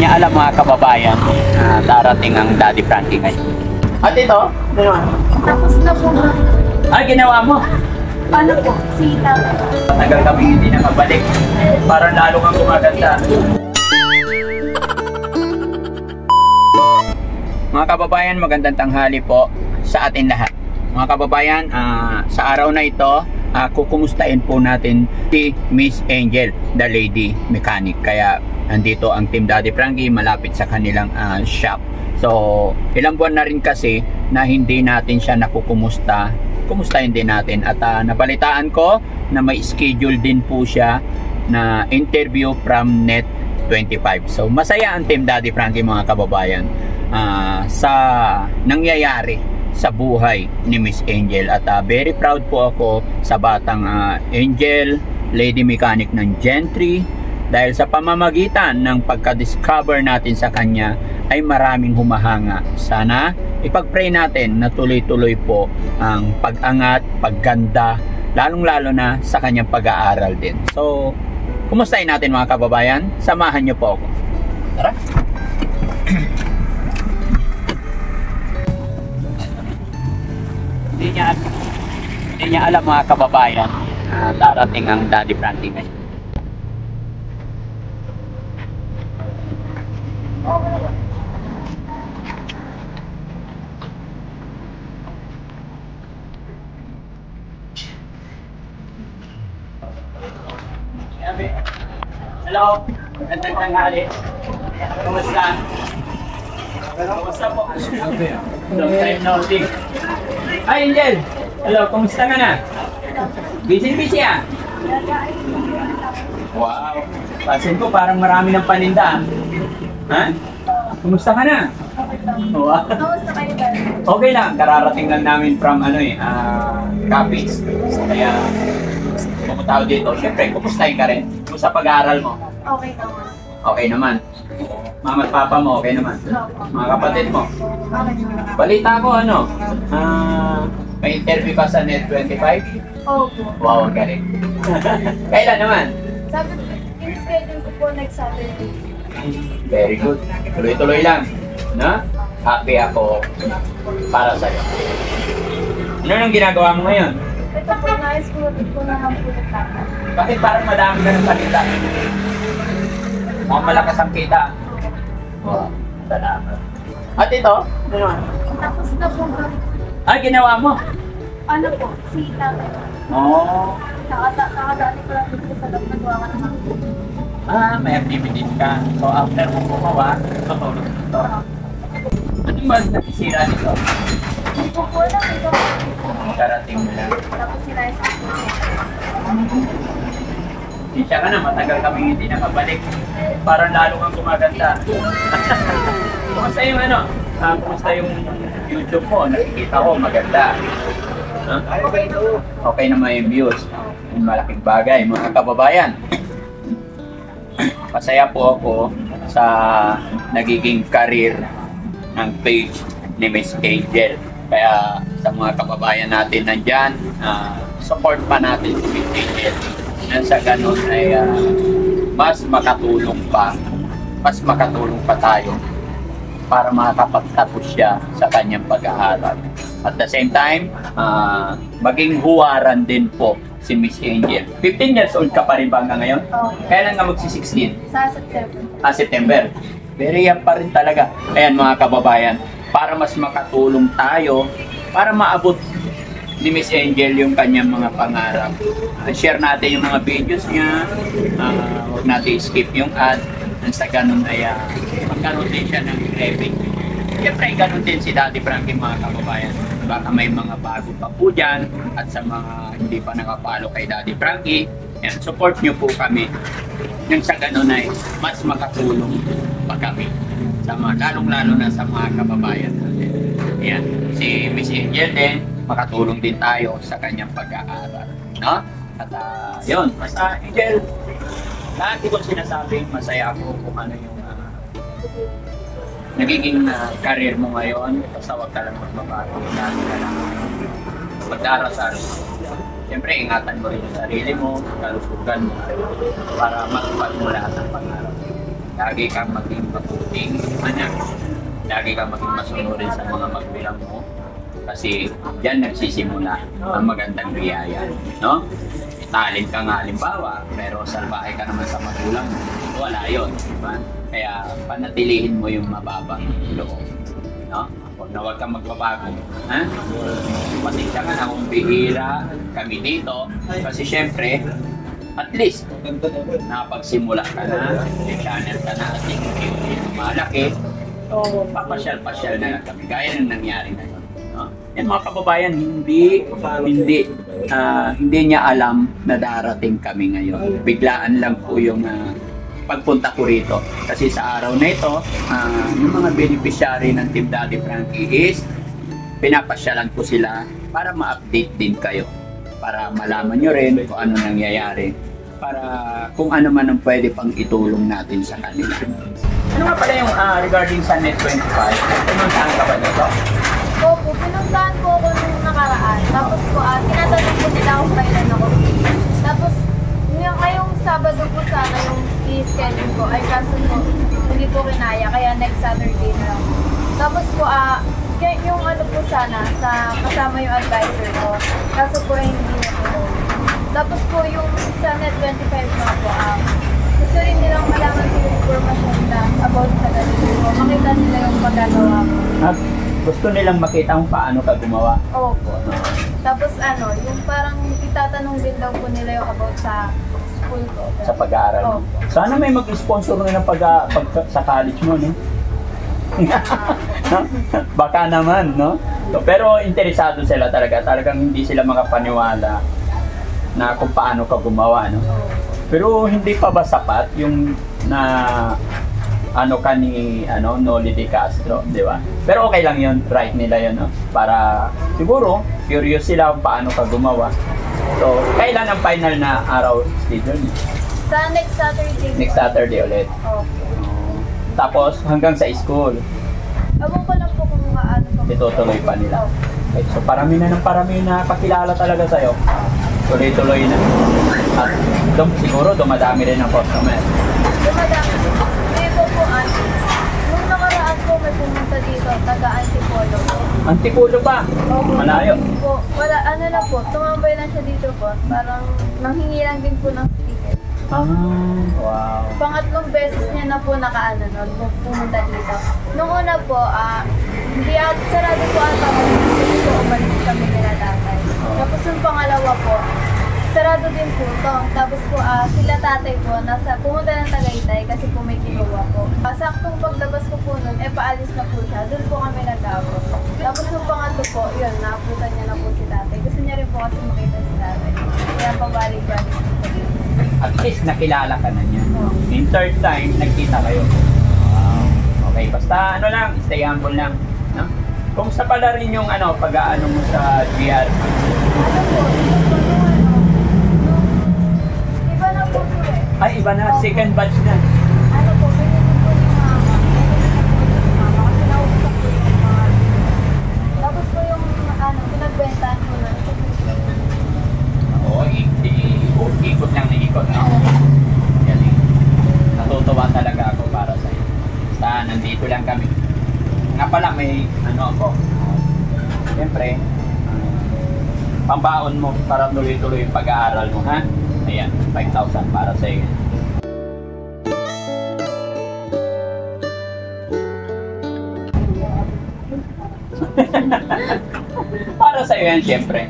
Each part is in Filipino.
niya alam mga kababayan, darating ang Daddy Frankie ngayon. At ito, ano naman? Tapos na po ba? Ay, ginawa mo. Paano po? Sita. Tagal kami hindi nakabalik. Para lalo kang gumaganda. Mga kababayan, magandang tanghali po sa atin lahat. Mga kababayan, sa araw na ito, kukumustahin po natin si Miss Angel, the lady mechanic. Kaya andito ang Team Daddy Frankie malapit sa kanilang shop. So, ilang buwan na rin kasi na hindi natin siya nakukumusta. Kumustahin din natin. At nabalitaan ko na may schedule din po siya na interview from Net25. So, masaya ang Team Daddy Frankie mga kababayan sa nangyayari sa buhay ni Miss Angel. At very proud po ako sa batang Angel, lady mechanic ng Gentry. Dahil sa pamamagitan ng pagka-discover natin sa kanya ay maraming humahanga. Sana ipag-pray natin na tuloy-tuloy po ang pag-angat, pagganda, lalong-lalo na sa kanyang pag-aaral din. So, kumustahin natin mga kababayan? Samahan niyo po ako. Tara! Hindi niya alam mga kababayan, darating ang Daddy Frankie ngayon. Hello, magandang tanghali. Kumusta? Kumusta po? Long time no see. Hi Angel! Hello, kumusta ka na? Busy ah? Wow! Pasin ko parang marami ng paninda. Ha? Kumusta ka na? Wow! Kamusta kayo ba? Okay lang, kararating lang namin from Capiz. Kaya pumunta ako dito. Siyempre, kumustahin ka rin? Kumusta pag-aaral mo? Okay naman. Okay naman. Mama at papa mo, okay naman. Mga kapatid mo. Okay naman. Balita ko may interview ka sa Net25? Opo. Wow, ang galing. Kailan naman? Sabi ko, in-schedule ko po next Saturday. Very good. Tuloy-tuloy lang. No? Happy ako para sa'yo. Ano nang ginagawa mo ngayon? Ito po, nais ko na lang po ng tata. Bakit parang madami ka ng salita? Mukhang malakas ang kita. Wow, salamat. At ito? Ano naman? Tapos na po ba? Ay, ginawa mo? Ano po? Sita. Oo. Nakadali ko lang dito sa loob ng gawa naman. May activities ka. So, after mo gumawa, tutulog dito. Ano ba nakisira nito? Hindi po po lang ito. Karating mo lang. Tapos sila sa akin. Siya ka na, matagal kami hindi nakabalik. Parang lalo kang gumaganda. Kumusta yung kumusta yung YouTube mo? Nakikita ko, maganda. Okay naman yung views. Malaking bagay, mga kababayan. Masaya po ako sa nagiging career ng page ni Miss Angel. Kaya sa mga kababayan natin nandyan, support pa natin si Miss Angel. Nang sa ganun ay mas makatulong pa tayo para makakapagtapos siya sa kanyang pag-aaral. At the same time, maging huwaran din po si Miss Angel. 15 years old ka pa rin ba hanggang ngayon? Okay. Kailan ka magsi-16? Sa September. September. Very young pa rin talaga. Ayan mga kababayan, para mas makatulong tayo, para maabot ni Miss Angel yung kanyang mga pangarap. Share natin yung mga videos niya, huwag natin skip yung ad, nang sa ganun ay magkaroon din siya ng revenue. Siyempre, ganun din si Daddy Frankie mga kababayan. Baka may mga bago pa po dyan, at sa mga hindi pa nakapalo kay Daddy Frankie, yan, support nyo po kami. Nang sa ganun ay mas makatulong pa kami. Sa mga, lalong-lalo na sa mga kababayan natin. Yan, si Miss Angel din, makatulong din tayo sa kanyang pag-aaral. No? At yun, basta Angel, lagi kong sinasabing masaya ako kung ano yung nagiging career mo ngayon. Basta huwag ka lang magbabago. Lagi ka lang mag-darasal. Siyempre, ingatan mo rin yung sarili mo, kalusugan mo, para matupad mo lahat ng pangarap. lagi kang maging mabuting anak. Lagi kang maging masunurin sa mga magulang mo. Kasi diyan nagsisimula ang magandang biyaya, no? Talent ka nga halimbawa, pero salbahe ka naman sa magulang mo, wala yun, di ba? Kaya panatilihin mo yung mababang loob, no? Na huwag kang magbabago, ha? Pasensya ka na kung bihira kami dito, kasi syempre, at least, nakapagsimula ka na, may channel ka na, at hindi malaki, so papasyal-pasyal na lang kami, gaya ng nangyari na yun. No? Yan mga kababayan, hindi niya alam na darating kami ngayon. Biglaan lang po yung pagpunta ko rito. Kasi sa araw na ito, yung mga beneficiary ng Team Daddy Frankie is pinapasyalan ko sila para ma-update din kayo. Para malaman nyo rin kung ano nangyayari. Para kung ano man ang pwede pang itulong natin sa kanila. Ano nga pala yung regarding sa Net25? Pinuntahan ka ba nito? Opo, pinuntahan po ako nung nakaraan. Tapos po, tinatanong po nila kung kailan ako. Tapos, ngayong Sabado po sana yung i-schedule ko. Ay, kaso po, hindi po kinaya. Kaya next Saturday na lang. Tapos po, yung ano po sana, kasama yung advisor ko. Kaso po, hindi na po. Tapos po, yung sa Net25 na po, gusto rin nilang malaman po yung information na about sa ganito po. Makita nila yung pagkagawa ko. Gusto nilang makita kung paano ka gumawa. Opo. Tapos yung parang itatanong din daw po nila yung about sa school ko. Sa pag-aaral mo. Sana may mag-sponsor na ng sa college mo, no? Baka naman, no? So, pero interesado sila talaga. Talagang hindi sila makapaniwala na kung paano ka gumawa, no? Pero hindi pa ba sapat yung Noli de Castro, di ba? Pero okay lang yun, right nila yun, no? Para siguro, curious sila kung paano ka gumawa. So, kailan ang final na araw, Steven? Sa next Saturday. Next Saturday ulit. Okay. Tapos, hanggang sa school. Ewan ko lang po kung ano pa. Itutuloy pa nila. Okay, so, parami na pakilala talaga sa'yo. Tuloy-tuloy na. At siguro, dumadami rin ang customer. Dumadami. Nung nakaraan po may pumunta dito, taga-Antipolo po. Antipolo pa? Opo. Malayo? Po, wala, lang po, tumambay lang siya dito po. Parang nanghingi lang din po ng ticket. Wow. Pangatlong beses niya na po pumunta dito. Nung una po, sarado po ata kami dito, umalis kami nila tatay. Tapos yung pangalawa po, sarado din po to. Tapos po, sila tatay po, pumunta ng Tagaytay kasi po may kinuha po. Saktong paglabas ko po nun, paalis na po siya. Doon po kami nag-abot. Tapos yung pangatlo po, yun, naabutan niya na po si tatay. Gusto niya rin po kasi makita si tatay. Kaya pabalik-balik po dito. At least nakilala ka na niya. In third time, nagkita kayo. Wow. Okay, basta stay humble lang. No? Kumusta pala rin yung pag-aano mo sa GR? Iba na po po eh. Ay, iba na. Second batch na. Ano po, ganyan po yung mama. Kasi nausap po yung mga. Tapos po yung pinagbentahan po na. Oo, ikot lang na ikot. No? Galing. Natutuwa talaga ako para sa'yo. Basta nandito lang kami. Nga pala may ako. Siyempre, pambaon mo para tuloy-tuloy yung pag-aaral mo, ha? Ayan, 5,000 para sa iyo. Para sa iyo yan, siyempre.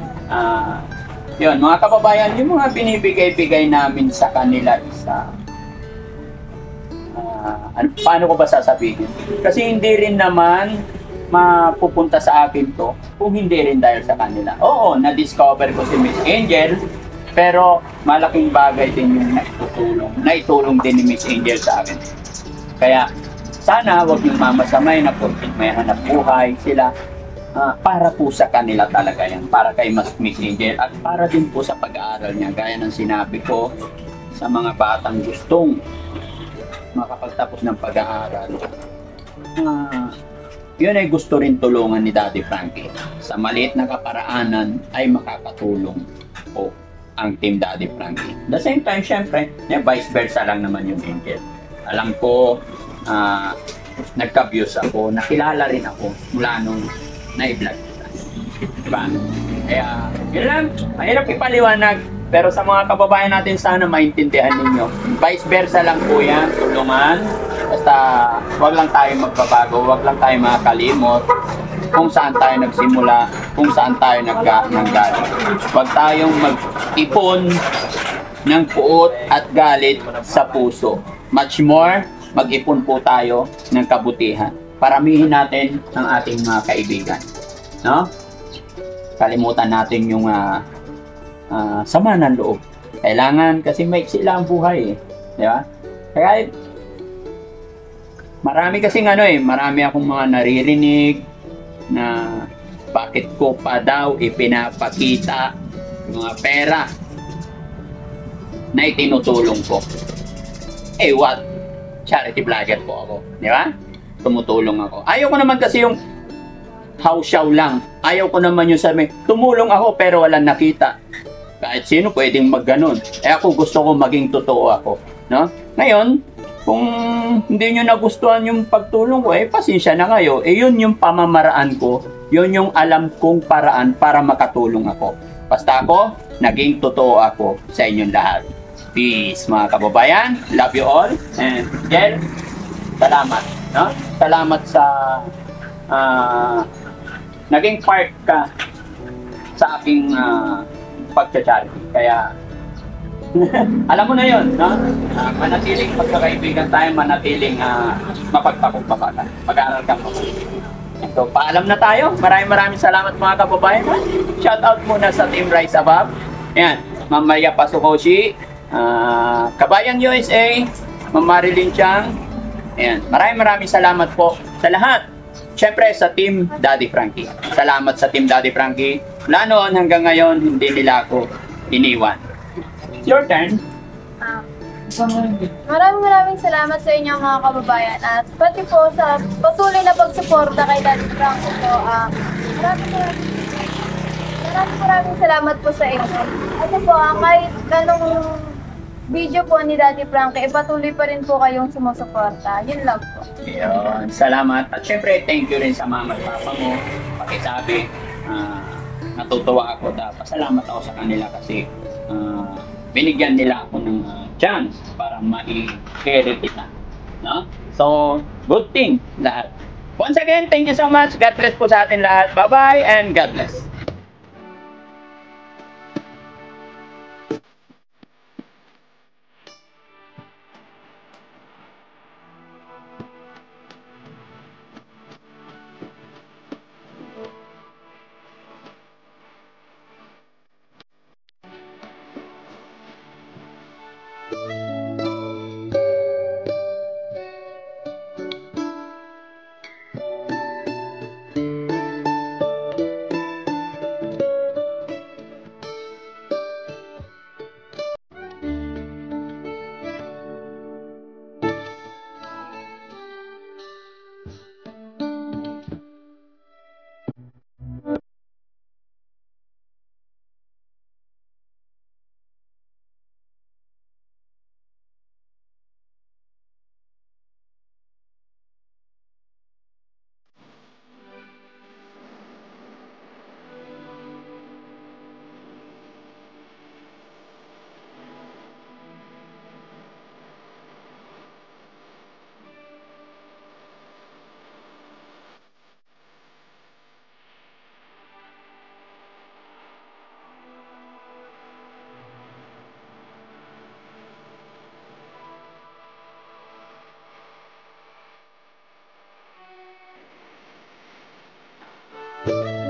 Yun, mga kababayan, yung mga binibigay-bigay namin sa kanila isa. Paano ko ba sasabihin? Kasi hindi rin naman mapupunta sa akin to kung hindi rin dahil sa kanila. Oo, na-discover ko si Miss Angel, pero malaking bagay din yung naitulong din ni Miss Angel sa akin. Kaya sana wag yung mamasamay na porkit may hanap buhay sila. Para po sa kanila talaga yan, para kay Miss Angel at para din po sa pag-aaral niya. Gaya ng sinabi ko sa mga batang gustong makapagtapos ng pag-aaral, yun ay gusto rin tulungan ni Daddy Frankie. Sa maliit na kaparaanan ay makakatulong po ang Team Daddy Frankie. The same time, syempre, vice versa lang naman yung Angel. Alam ko, nagka-views ako, nakilala rin ako mula nung na-vlog kita. Diba? Kaya, yun lang, mahirap ipaliwanag. Pero sa mga kababayan natin, sana maintindihan ninyo. Vice versa lang po yan, tulungan. Basta, wag lang tayo magbabago, wag lang tayo makakalimot kung saan tayo nagsimula, kung saan tayo nanggaling. Wag tayong mag-ipon ng puot at galit sa puso. Much more, mag-ipon po tayo ng kabutihan. Paramihin natin ang ating mga kaibigan. No? Kalimutan natin yung sama ng loob. Kailangan kasi maiksi lang ang buhay. Di ba? Kaya marami kasing marami akong mga naririnig na bakit ko pa daw ipinapakita yung mga pera na itinutulong ko. Eh what? Charity vlogger po ako. Di ba? Tumutulong ako. Ayaw ko naman kasi yung hausyaw lang. Ayaw ko naman yung sabi, tumulong ako pero walang nakita. Kahit sino pwedeng magganon. Eh ako gusto ko maging totoo ako. No? Ngayon, kung hindi nyo nagustuhan yung pagtulong ko, pasensya na kayo. Yun yung pamamaraan ko. Yun yung alam kong paraan para makatulong ako. Basta ako, naging totoo ako sa inyong lahat. Peace, mga kababayan. Love you all. And Jel, salamat. No? Salamat sa naging part ka sa aking pagcha-charity. Kaya, alam mo na yun, no? Manatiling pagkakaibigan tayo, manatiling mapagpakumbabata. Mag-aaral kang mabuti. So, paalam na tayo. Maraming salamat mga kababayan. Shout out muna sa Team Rise Above. Ayan, Ma'am Maria Pasukoshi, Kabayan USA, Ma'am Marilyn Chang. Ayan, maraming salamat po sa lahat. Siyempre sa Team Daddy Frankie. Salamat sa Team Daddy Frankie. Mula noon hanggang ngayon, hindi nila ako iniwan. It's your turn. Maraming salamat sa inyo mga kababayan at pati po sa patuloy na pagsuporta kay Daddy Frankie po. Maraming salamat po sa inyo. Kasi po kahit ganong video po ni Daddy Frankie, patuloy pa rin po kayong sumusuporta. Yun lang po. Yun, salamat. At syempre, thank you rin sa mama at papa mo. Pakisabi, natutuwa ako. Pasalamat ako sa kanila kasi binigyan nila ako ng chance para ma-share kita. No? So, good thing lahat. Once again, thank you so much. God bless po sa atin lahat. Bye-bye and God bless. Bye.